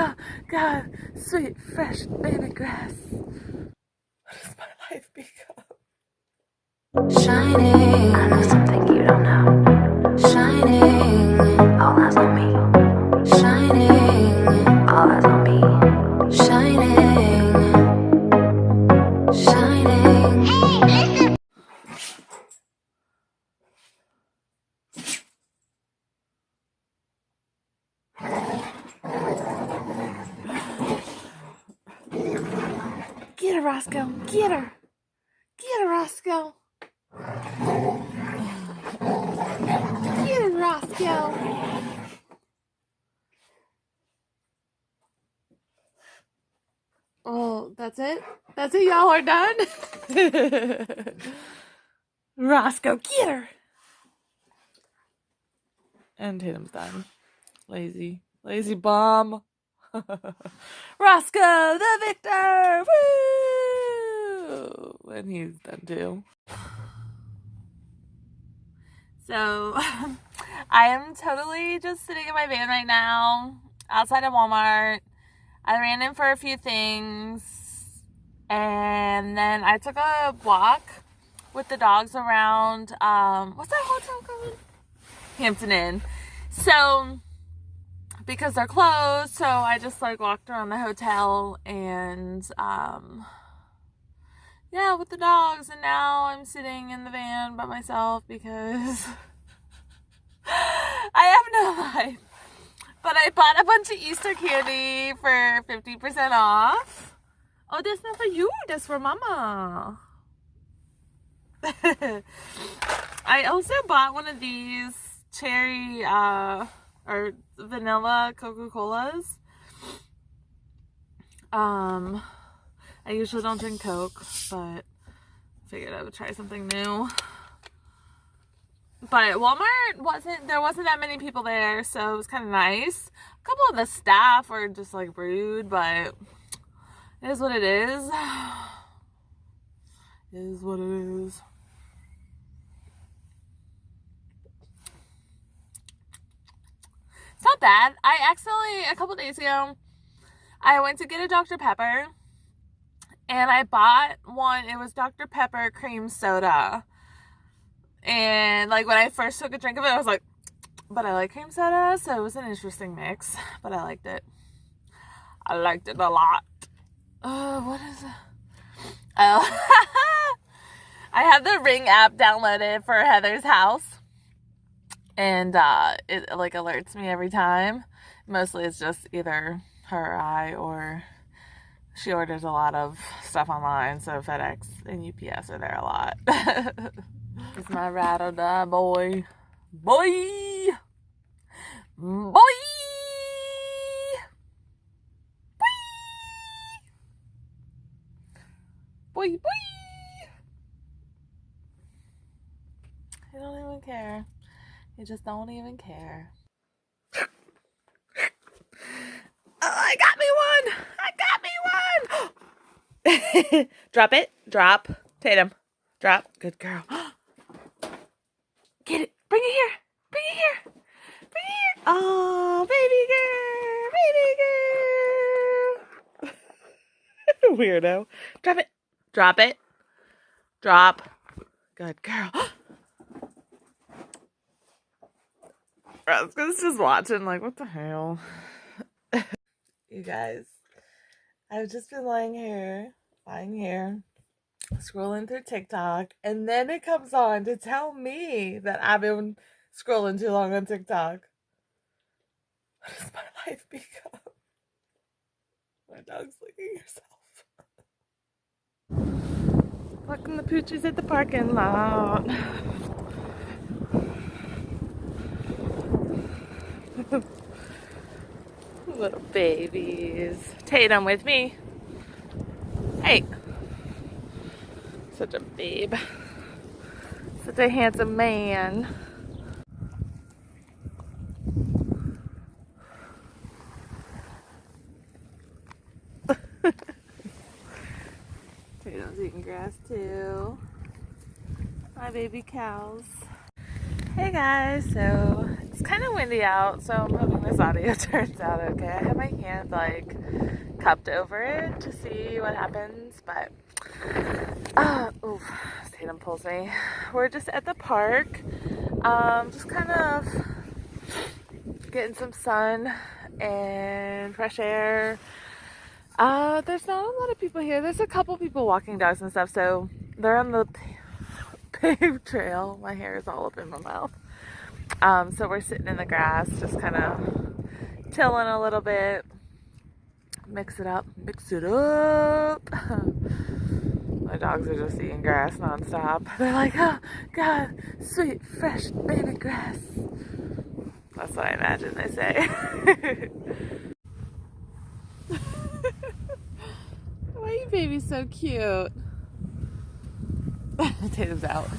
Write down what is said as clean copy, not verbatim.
oh God, sweet, fresh baby grass. What does my life become? Shining, I know something you don't know. Shining, all eyes on me. Shining, all eyes on me. Shining, shining. Get her, Roscoe. Get her. Get her, Roscoe. Get her, Roscoe. Oh, that's it? That's it? Y'all are done? Roscoe, get her. And Tatum's done. Lazy. Lazy bum. Roscoe, the victor! Woo! And he's done too. So, I am totally just sitting in my van right now, outside of Walmart. I ran in for a few things, and then I took a walk with the dogs around, what's that hotel called? Hampton Inn. So, because they're closed, so I just like walked around the hotel and, yeah, with the dogs, and now I'm sitting in the van by myself because I have no life. But I bought a bunch of Easter candy for 50% off. Oh, that's not for you, that's for Mama. I also bought one of these cherry, or vanilla Coca-Colas. I usually don't drink Coke, but figured I would try something new. But Walmart there wasn't that many people there, so it was kind of nice. A couple of the staff were just like rude, but it is what it is. It is what it is. It's not bad. I accidentally, a couple days ago, I went to get a Dr. Pepper, and I bought one. It was Dr. Pepper cream soda. And like when I first took a drink of it, I was like, but I like cream soda, so it was an interesting mix, but I liked it. I liked it a lot. What is it? Oh, I have the Ring app downloaded for Heather's house, and it like alerts me every time. Mostly it's just either her or I, or she orders a lot of stuff online, so FedEx and UPS are there a lot. It's my ride or die, boy. Boy! Boy! Boy! Boy! You don't even care. You just don't even care. Oh, I got me one! I got me one! Drop it. Drop. Tatum. Drop. Good girl. Get it. Bring it here. Bring it here. Bring it here. Oh, baby girl. Baby girl. Weirdo. Drop it. Drop it. Drop. Good girl. Roscoe's just watching like, what the hell? You guys, I've just been lying here, scrolling through TikTok, and then it comes on to tell me that I've been scrolling too long on TikTok. What does my life become? My dog's licking herself. Fucking the pooches at the parking lot. Little babies. Tatum with me. Hey. Such a babe. Such a handsome man. Tatum's eating grass too. My baby cows. Hey guys, so It's kind of windy out, so I'm hoping this audio turns out okay. I have my hand like cupped over it to see what happens, but oof, Tatum pulls me. We're just at the park, just kind of getting some sun and fresh air. There's not a lot of people here. There's a couple people walking dogs and stuff, so they're on the paved trail. My hair is all up in my mouth. So we're sitting in the grass, just kind of chilling a little bit. Mix it up. My dogs are just eating grass nonstop. They're like, oh God, sweet, fresh baby grass. That's what I imagine they say. Why are you baby so cute? Tatum's out.